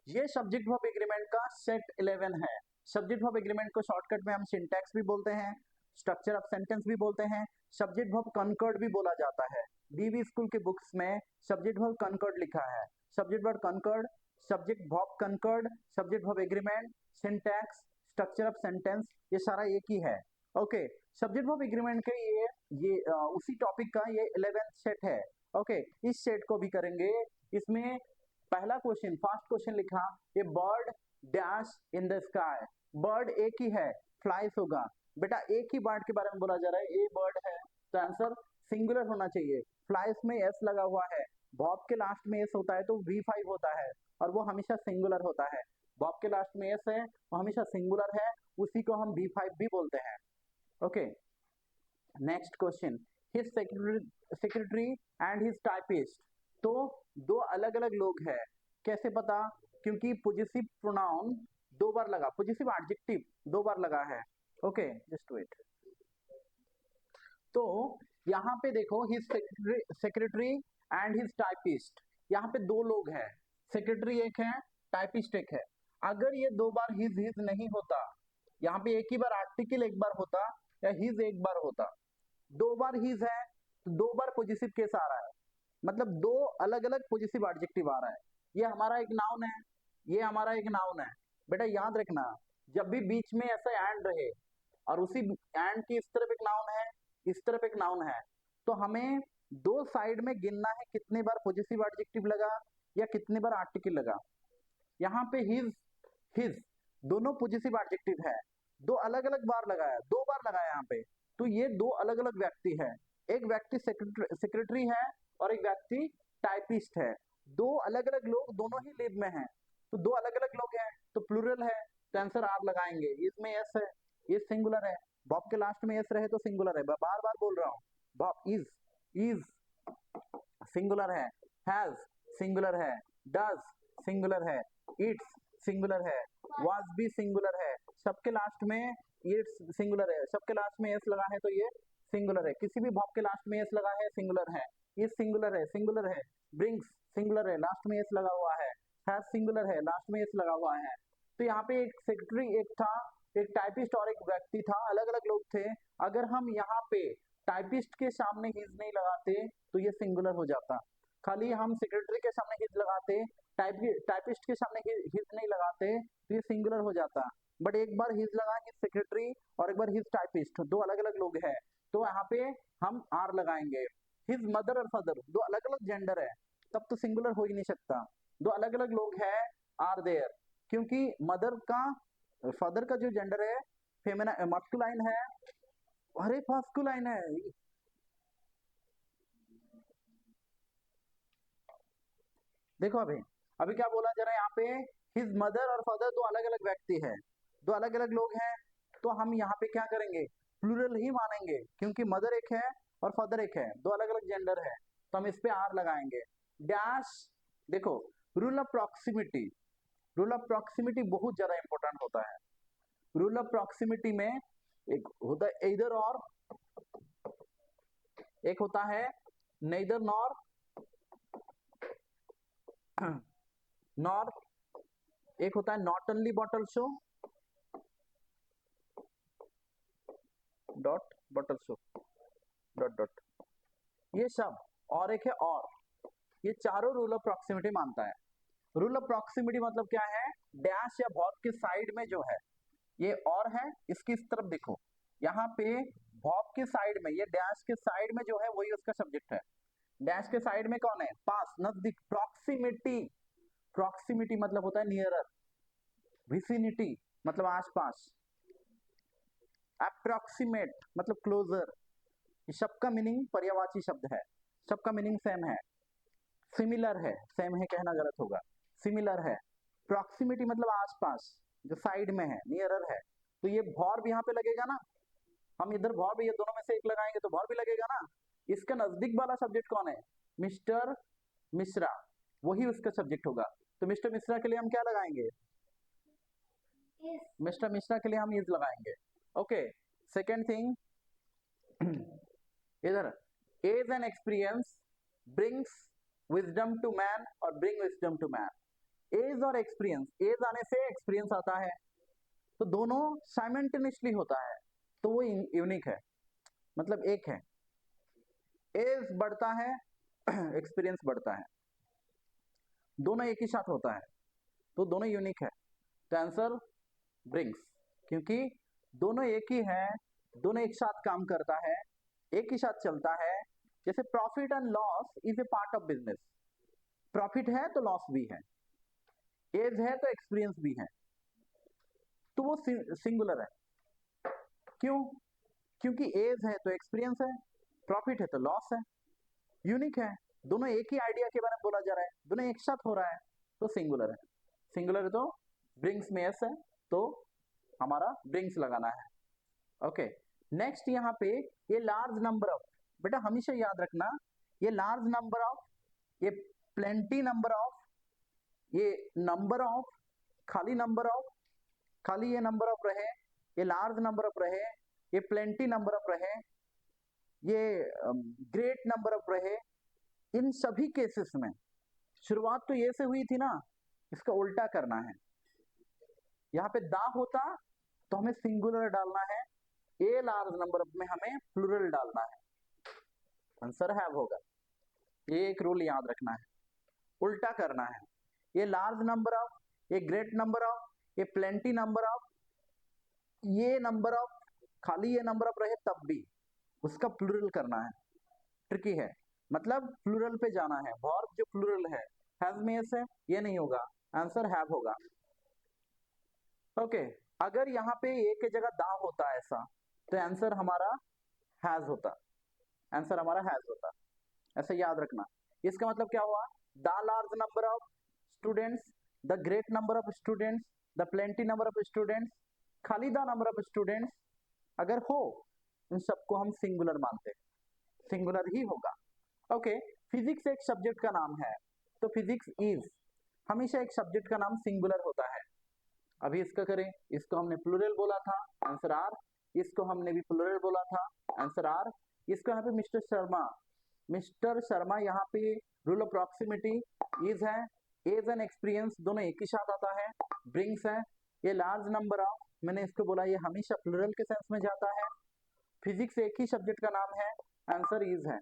ये subject verb agreement का set 11 है। सब्जेक्ट वर्ब एग्रीमेंट को शॉर्टकट में हम सिंटैक्स भी बोलते हैं, स्ट्रक्चर ऑफ सेंटेंस भी बोलते हैं, सब्जेक्ट वर्ब कंकर्ड भी बोला जाता है। डीवी स्कूल के बुक्स में सब्जेक्ट वर्ब कंकर्ड लिखा है। Subject verb conquered, subject verb conquered, subject verb agreement, syntax, structure of sentence, ये सारा एक ही है। ओके, सब्जेक्ट वर्ब एग्रीमेंट के उसी टॉपिक का ये 11th सेट है। ओके, इस सेट को भी करेंगे। इसमें पहला क्वेश्चन, फर्स्ट क्वेश्चन लिखा, ये bird dash in the sky. Bird एक ही है, फ्लाइज होगा। बेटा एक ही बर्ड के बारे में बोला जा रहा है, ए बर्ड है, तो आंसर सिंगुलर होना चाहिए। फ्लाइज में एस लगा हुआ है, बॉब के लास्ट में एस होता है तो V5 होता है, और वो हमेशा सिंगुलर होता है। बॉब के लास्ट में एस है, वो हमेशा सिंगुलर है, उसी को हम V5 भी बोलते हैं। Okay, next question, his secretary and his typist. तो दो अलग अलग लोग हैं, कैसे पता? क्योंकि पॉजिटिव प्रोनाउन दो बार लगा, पॉजिटिव एडजेक्टिव दो बार लगा है। Okay, just wait. तो यहाँ पे देखो, his secretary and his typist, यहाँ पे दो लोग हैं, सेक्रेटरी एक है, टाइपिस्ट एक है। अगर ये दो बार हिज नहीं होता, यहाँ पे एक ही बार आर्टिकल एक बार होता, या हिज एक बार होता। दो बार हिज है तो दो बार पॉजिटिव केस आ रहा है, मतलब दो अलग अलग पॉजिटिव एडजेक्टिव आ रहा है। ये हमारा एक नाउन है, ये हमारा एक नाउन है। बेटा याद रखना, जब भी बीच में ऐसा एंड रहे और उसी एंड की इस तरफ एक नाउन है, इस तरफ एक नाउन है, तो हमें दो साइड में गिनना है कितने बार पॉजिटिव एडजेक्टिव लगा या कितने बार आर्टिकल लगा। यहाँ पे हिज दोनों पॉजिटिव एडजेक्टिव है, दो अलग अलग बार लगाया, दो बार लगाया यहाँ पे, तो ये दो अलग अलग व्यक्ति है। एक व्यक्ति सेक्रेटरी है और एक व्यक्ति टाइपिस्ट है। दो अलग अलग लोग दोनों ही लिव में हैं, तो दो अलग अलग लोग हैं तो प्लूरल है, तो आंसर आर लगाएंगे। इसमें एस है, ये सिंगुलर है, बॉब के लास्ट में एस रहे तो सिंगुलर है, बार बार बोल रहा हूँ। बॉब इज सिंगुलर है, हैज सिंगुलर है, डज सिंगुलर है, इट्स सिंगुलर है, वाज भी सिंगुलर है, सबके लास्ट में इट्स सिंगुलर है, सबके लास्ट में एस लगा है तो ये सिंगुलर है, किसी भी वर्ब के लास्ट में एस लगा है सिंगुलर है, इज सिंगुलर है, ब्रिंग्स सिंगुलर है, लास्ट में एस लगा हुआ है, हैज सिंगुलर है, लास्ट में एस लगा हुआ है। तो यहाँ पे एक सेक्रेटरी एक था, एक टाइपिस्ट और एक व्यक्ति था, अलग अलग लोग थे। अगर हम यहाँ पे टाइपिस्ट के सामने हिज नहीं लगाते तो ये सिंगुलर हो जाता, खाली हम सेक्रेटरी के सामने हिज लगाते, टाइपिस्ट के सामने हिज नहीं लगाते तो ये सिंगुलर हो जाता। बट एक बार हिज लगा, हिज सेक्रेटरी, और एक बार हिज टाइपिस्ट, दो अलग अलग लोग हैं, तो यहाँ पे हम आर लगाएंगे। हिज मदर और फादर दो अलग अलग जेंडर है, तब तो सिंगुलर हो ही नहीं सकता, दो अलग अलग लोग हैं, आर देयर, क्योंकि मदर का फादर का जो जेंडर है फेमिना मस्कुलाइन है, अरे मस्कुलाइन है। देखो अभी अभी क्या बोला जा रहा है यहाँ पे, हिज मदर और फादर दो अलग अलग व्यक्ति है, दो अलग अलग लोग हैं, तो हम यहाँ पे क्या करेंगे, प्लूरल ही मानेंगे, क्योंकि मदर एक है और फादर एक है, दो अलग अलग जेंडर है, तो हम इस पे आर लगाएंगे। डैश, देखो rule of proximity, rule of proximity बहुत ज्यादा इंपॉर्टेंट होता है। रूल ऑफ प्रॉक्सिमिटी में एक होता है इधर और, एक होता है नेदर नॉर, नॉर, एक होता है not only bottle show, dot bottle show, dot dot, ये सब, और एक है और, ये चारों रूल ऑफ प्रॉक्सिमिटी मानता है। रूल ऑफ प्रॉक्सिमिटी मतलब क्या है, डैश या वर्ब के साइड में जो है, ये और है, इसकी इस तरफ देखो, यहाँ पे वर्ब के साइड में, ये डैश के साइड में जो है वही उसका सब्जेक्ट है। डैश के साइड में कौन है, पास, नजदीक, प्रॉक्सिमिटी, प्रॉक्सिमिटी मतलब होता है नियरर, विसिनिटी मतलब आसपास, अप्रोक्सीमेट मतलब क्लोजर, ये सबका मीनिंग पर्यायवाची शब्द है, सबका मीनिंग सेम है। सिमिलर है, सेम है कहना गलत होगा, सिमिलर है। प्रॉक्सिमिटी मतलब आसपास, जो साइड में है, नियरर है, तो ये भॉर भी यहाँ पे लगेगा ना, हम इधर भॉर भी, ये दोनों में से एक लगाएंगे तो भॉर भी लगेगा ना। इसका नजदीक वाला सब्जेक्ट कौन है, मिस्टर मिश्रा, वही उसका सब्जेक्ट होगा, तो मिस्टर मिश्रा के लिए हम क्या लगाएंगे, मिस्टर मिश्रा के लिए हम इज लगाएंगे। ओके, सेकेंड थिंग, इधर age and experience brings wisdom to man or bring wisdom to man, age और एक्सपीरियंस, एज आने से एक्सपीरियंस आता है, तो दोनों साइमल्टेनियसली होता है, तो वो यूनिक है, मतलब एक है। एज बढ़ता है एक्सपीरियंस बढ़ता है, दोनों एक ही साथ होता है, तो दोनों यूनिक है। तो आंसर ब्रिंग्स, क्योंकि दोनों एक ही है, दोनों एक साथ काम करता है, एक ही साथ चलता है। जैसे profit and loss is a part of business, profit है तो लॉस भी है, एज है तो एक्सपीरियंस भी है, तो वो सिंगुलर है। क्यों? क्योंकि एज है तो एक्सपीरियंस है, प्रॉफिट है तो लॉस है, यूनिक है, दोनों एक ही आइडिया के बारे में बोला जा रहा है, दोनों एक साथ हो रहा है, तो सिंगुलर है। सिंगुलर है तो ब्रिंग्स में एस है, तो हमारा ब्रिंग्स लगाना है। ओके, नेक्स्ट यहाँ पे ये लार्ज नंबर ऑफ, बेटा हमेशा याद रखना, ये लार्ज नंबर ऑफ, ये प्लेंटी नंबर ऑफ, ये नंबर ऑफ, खाली नंबर ऑफ, खाली ये नंबर ऑफ रहे, ये लार्ज नंबर ऑफ रहे, ये प्लेंटी नंबर ऑफ रहे, ये ग्रेट नंबर ऑफ रहे, इन सभी केसेस में शुरुआत तो ये से हुई थी ना, इसका उल्टा करना है। यहाँ पे दा होता तो हमें सिंगुलर डालना है, ए लार्ज नंबर ऑफ में हमें प्लूरल डालना है, आंसर हैव होगा। ये एक रूल याद रखना है, उल्टा करना है। ये लार्ज नंबर ऑफ, ये ग्रेट नंबर ऑफ, ये प्लेंटी नंबर ऑफ, ये नंबर ऑफ, खाली ये नंबर ऑफ रहे तब भी उसका प्लूरल करना है, ट्रिकी है, मतलब प्लूरल पे जाना है। वर्ब जो प्लूरल है, हैज में एस है, ये नहीं होगा, आंसर हैव होगा। ओके, अगर यहाँ पे ए के जगह दा होता ऐसा, तो आंसर हमारा हैज होता, आंसर हमारा हैज होता, ऐसा याद रखना। इसका मतलब क्या हुआ? The large number of students, the great number of students, the plenty number of students, खाली द नंबर ऑफ स्टूडेंट्स, अगर हो इन सबको हम सिंगुलर मानते हैं, सिंगुलर ही होगा। ओके, फिजिक्स एक सब्जेक्ट का नाम है, तो फिजिक्स इज, हमेशा एक सब्जेक्ट का नाम सिंगुलर होता है। अभी इसका करें, इसको हमने प्लूरल बोला था, आंसर आर, इसको हमने भी प्लूरल बोला था, आंसर आर। इसको यहाँ पे मिस्टर शर्मा, मिस्टर शर्मा यहाँ पे रूल ऑफ प्रॉक्सिमिटी इज है, एज एंड एक्सपीरियंस दोनों एक ही साथ आता है, ब्रिंग्स है। ये लार्ज नंबर ऑफ, मैंने इसको बोला ये हमेशा प्लूरल के सेंस में जाता है, फिजिक्स एक ही सब्जेक्ट का नाम है, आंसर इज है।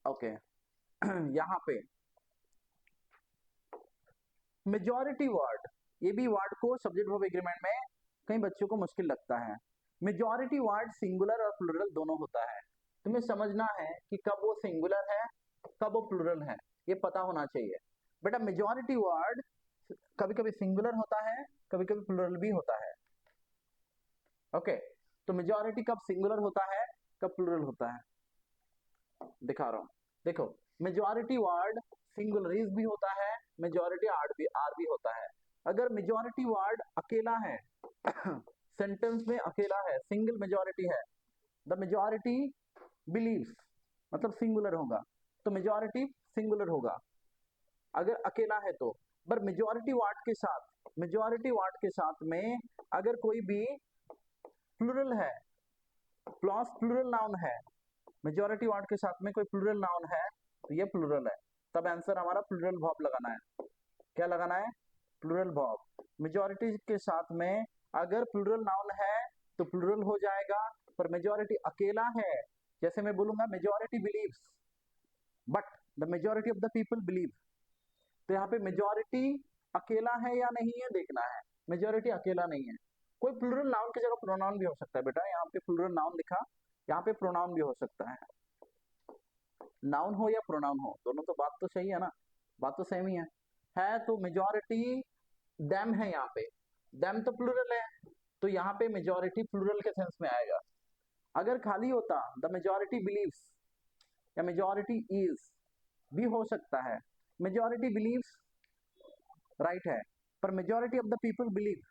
ओके यहाँ पे मेजॉरिटी वर्ड, ये भी वर्ड को सब्जेक्ट वर्ब एग्रीमेंट में कई बच्चों को मुश्किल लगता है। मेजॉरिटी वर्ड सिंगुलर और प्लूरल दोनों होता है, तुम्हें समझना है कि कब वो सिंगुलर है कब वो प्लूरल है, ये पता होना चाहिए। बेटा मेजॉरिटी वर्ड कभी कभी सिंगुलर होता है, कभी कभी प्लूरल भी होता है। ओके, तो मेजॉरिटी कब सिंगुलर होता है, कब प्लूरल होता है, दिखा रहा हूं। देखो, मेजॉरिटी वर्ड सिंगुलरीज भी होता है, मेजॉरिटी आर भी होता है। अगर मेजॉरिटी वर्ड अकेला है सेंटेंस में अकेला है, सिंगल मेजॉरिटी है, द मेजॉरिटी बिलीव्स, मतलब सिंगुलर होगा, तो मेजॉरिटी सिंगुलर होगा अगर अकेला है तो। पर मेजॉरिटी वर्ड के साथ, मेजॉरिटी वर्ड के साथ में अगर कोई भी प्लूरल है, प्लस प्लूरल नाउन है, मेजॉरिटी वर्ड के साथ में कोई प्लूरल नाउन है, तो ये प्लूरल है, तब आंसर हमारा प्लूरल वर्ब लगाना है। क्या लगाना है? Plural verb. मेजॉरिटी के साथ में अगर प्लूरल नाउन है तो प्लूरल हो जाएगा, पर मेजॉरिटी अकेला है, जैसे मैं बोलूंगा majority believes but the majority of the people believe, तो यहाँ पे मेजॉरिटी अकेला है या नहीं है देखना है, मेजॉरिटी अकेला नहीं है। कोई प्लूरल नाउन की जगह प्रोनाउन भी हो सकता है बेटा, यहाँ पे प्लूरल नाउन लिखा, यहाँ पे प्रोनाउन भी हो सकता है, नाउन हो या प्रोनाउन हो, दोनों तो बात तो सही है ना, बात तो सेम ही है तो मेजॉरिटी देम है, यहाँ पे देम तो प्लूरल है, तो यहाँ पे मेजॉरिटी प्लूरल के सेंस में आएगा। अगर खाली होता द मेजॉरिटी बिलीव्स या मेजॉरिटी इज भी हो सकता है, मेजॉरिटी बिलीव्स राइट है, पर majority of the people believe,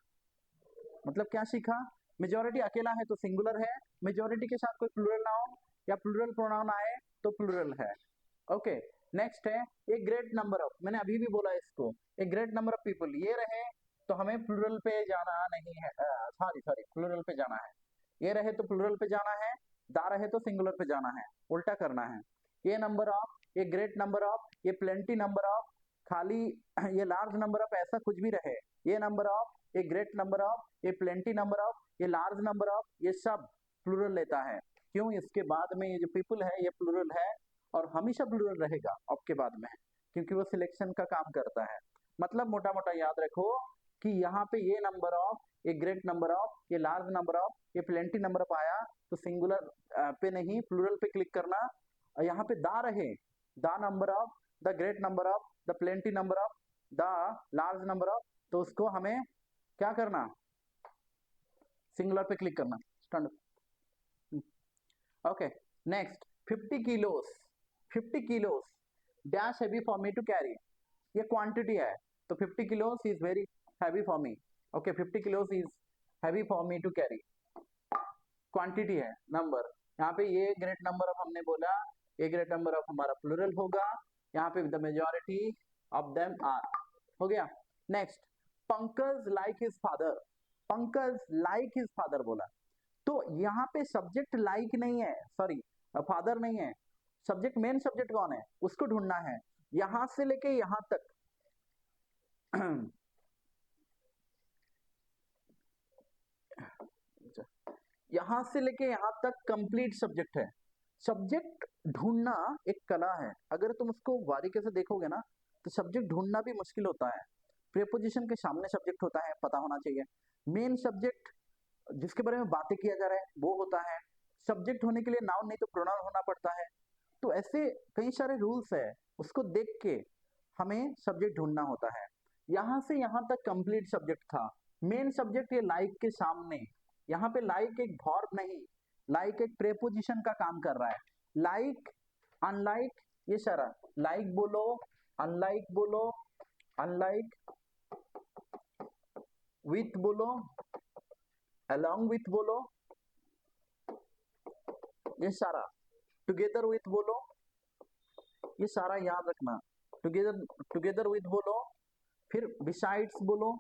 मतलब क्या सीखा? मेजॉरिटी अकेला है तो सिंगुलर है, मेजॉरिटी के साथ कोई प्लूरल नाउन या प्लूरल प्रोनाउन आए तो प्लूरल है। ओके, नेक्स्ट है ए ग्रेट नंबर ऑफ, मैंने अभी भी बोला इसको, a great number of people, ये रहे तो हमें प्लूरल पे जाना नहीं है, सॉरी सॉरी प्लूरल पे जाना है, ये रहे तो प्लूरल पे जाना है, दा रहे तो सिंगुलर पे जाना है, उल्टा करना है। ये नंबर ऑफ, ये ग्रेट नंबर ऑफ, ये प्लेंटी नंबर ऑफ, खाली ये लार्ज नंबर ऑफ ऐसा कुछ भी रहे, ये नंबर ऑफ, ये ग्रेट नंबर ऑफ, ये प्लेंटी नंबर ऑफ, ये लार्ज नंबर ऑफ, ये सब प्लूरल लेता है। क्यों? इसके बाद में ये जो पीपल है ये प्लूरल है और हमेशा प्लूरल रहेगा ऑफ के बाद में, क्योंकि वो सिलेक्शन का काम करता है। मतलब मोटा मोटा याद रखो कि यहाँ पे ये नंबर ऑफ, ये ग्रेट नंबर ऑफ, ये लार्ज नंबर ऑफ, ये प्लेंटी नंबर ऑफ आया तो सिंगुलर पे नहीं प्लूरल पे क्लिक करना। और यहाँ पे दा रहे, the number of, the great number of, the plenty number of, the large number of, तो उसको हमें क्या करना, सिंगुलर पे क्लिक करना। Stand okay. Next 50 kilos, 50 kilos dash heavy for me to carry, ये क्वांटिटी है तो 50 kilos is very heavy for me. Okay 50 kilos is heavy for me to carry, quantity है नंबर। यहाँ पे ये ग्रेट नंबर ऑफ हमने बोला, ये ग्रेट नंबर ऑफ हमारा प्लूरल होगा, यहाँ पे the majority of them are हो गया। Next Pankaj like his father, Pankaj like his father बोला तो यहाँ पे सब्जेक्ट लाइक नहीं है, सॉरी फादर नहीं है, सब्जेक्ट मेन सब्जेक्ट कौन है उसको ढूंढना है। यहां से लेके यहां तक यहां से लेके यहां तक कंप्लीट सब्जेक्ट है। सब्जेक्ट ढूंढना एक कला है, अगर तुम उसको बारीकी से देखोगे ना तो सब्जेक्ट ढूंढना भी मुश्किल होता है। प्रीपोजिशन के सामने सब्जेक्ट होता है, पता होना चाहिए। मेन सब्जेक्ट जिसके बारे में बातें किया जा रहा है वो होता है। सब्जेक्ट होने के लिए नाउन नहीं तो प्रोनाउन होना पड़ता है। तो ऐसे कई सारे रूल्स है, उसको देख के हमें सब्जेक्ट ढूंढना होता है। यहां से यहां तक कंप्लीट सब्जेक्ट था। मेन सब्जेक्ट ये लाइक के सामने, यहाँ पे लाइक एक वर्ब नहीं, लाइक एक प्रेपोजिशन का काम कर रहा है। लाइक, अनलाइक, ये सारा लाइक बोलो, अनलाइक बोलो, अनलाइक, विथ बोलो, along with बोलो, ये सारा टुगेदर विथ बोलो, ये सारा याद रखना। टुगेदर, टुगेदर विथ बोलो, फिर बिसाइड्स बोलो,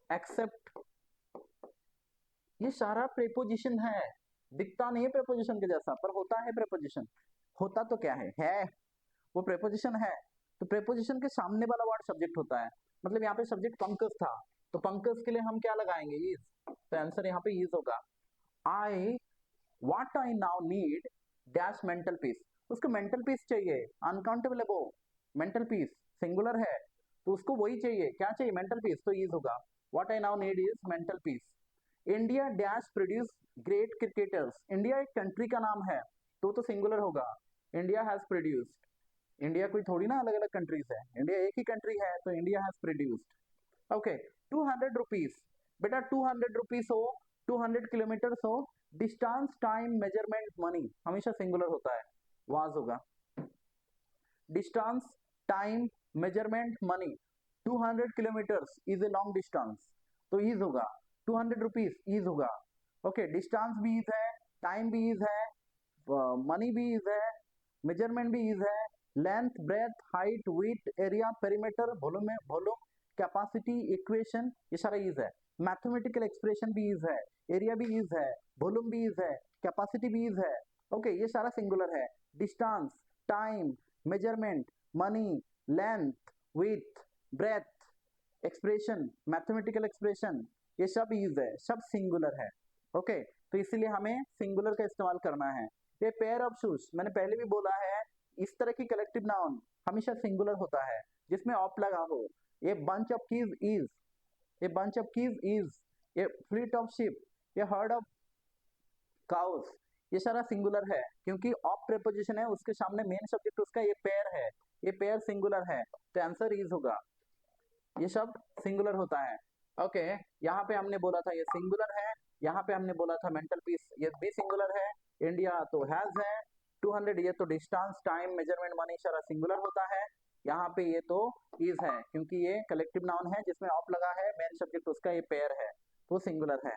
एक्सेप्ट, ये सारा प्रेपोजिशन है। दिखता नहीं है प्रेपोजिशन के जैसा पर होता है प्रेपोजिशन। होता तो क्या है वो प्रेपोजिशन है। तो प्रेपोजिशन के सामने वाला वर्ड सब्जेक्ट होता है। मतलब यहाँ पे सब्जेक्ट पंकज था तो पंकज के लिए हम क्या लगाएंगे, इज, तो आंसर यहाँ पे इज होगा। I, what I now need dash mental peace, उसको मेंटल पीस चाहिए, uncountable above, mental peace singular है तो उसको वही चाहिए, क्या चाहिए, मेंटल पीस, तो इज होगा। What I now need is mental peace. India dash produce great cricketers, India एक कंट्री का नाम है तो सिंगुलर होगा। इंडिया हैज प्रोड्यूस्ड, इंडिया कोई थोड़ी ना अलग अलग कंट्रीज है, इंडिया एक ही कंट्री है तो India has produced. Okay 200 rupees, बेटा 200 रुपीज हो, 200 किलोमीटर हो, डिस्टेंस टाइम मेजरमेंट मनी हमेशा सिंगुलर होता है, वाज होगा। Distance time measurement money, 200 kilometres is a long distance तो इज होगा। 200 रुपीज इज होगा। ओके डिस्टेंस भी इज है, टाइम भी इज है, मनी भी इज है, मेजरमेंट भी इज है, length, breadth, height, width, area, perimeter, volume, capacity, equation, ये सारा इज है। मैथमेटिकल एक्सप्रेशन भी इज है, एरिया भी इज है, वॉल्यूम भी इज है, कैपेसिटी भी इज है। ओके ये सारा सिंगुलर है। Distance, time, measurement, money, length, width, breadth, expression, mathematical expression, ये सब इज है, सब सिंगुलर है। ओके तो इसीलिए हमें सिंगुलर का इस्तेमाल करना है। ये पेयर ऑफ शूज मैंने पहले भी बोला है, इस तरह की कलेक्टिव नाउन हमेशा सिंगुलर होता है जिसमें ऑफ लगा हो। ये बंच ऑफ कीज इज, ये बंच ऑफ कीज इज, ये फ्लीट ऑफ शिप, ये हर्ड ऑफ काउस, ये सारा सिंगुलर है क्योंकि ऑफ प्रेपोजिशन है, उसके सामने मेन सब्जेक्ट उसका ये पेयर है, ये पेयर सिंगुलर है तो आंसर इज होगा। ये सब सिंगुलर होता है। ओके यहाँ पे हमने बोला था ये सिंगुलर है, यहाँ पे हमने बोला था मेंटल पीस ये भी सिंगुलर है, इंडिया तो हैज है, 200 ये तो डिस्टेंस टाइम मेजरमेंट मनी सारा सिंगुलर होता है। यहाँ पे ये तो इज है क्योंकि ये कलेक्टिव नाउन है जिसमें ऑफ लगा है, मेन सब्जेक्ट उसका ये पेयर है तो सिंगुलर है।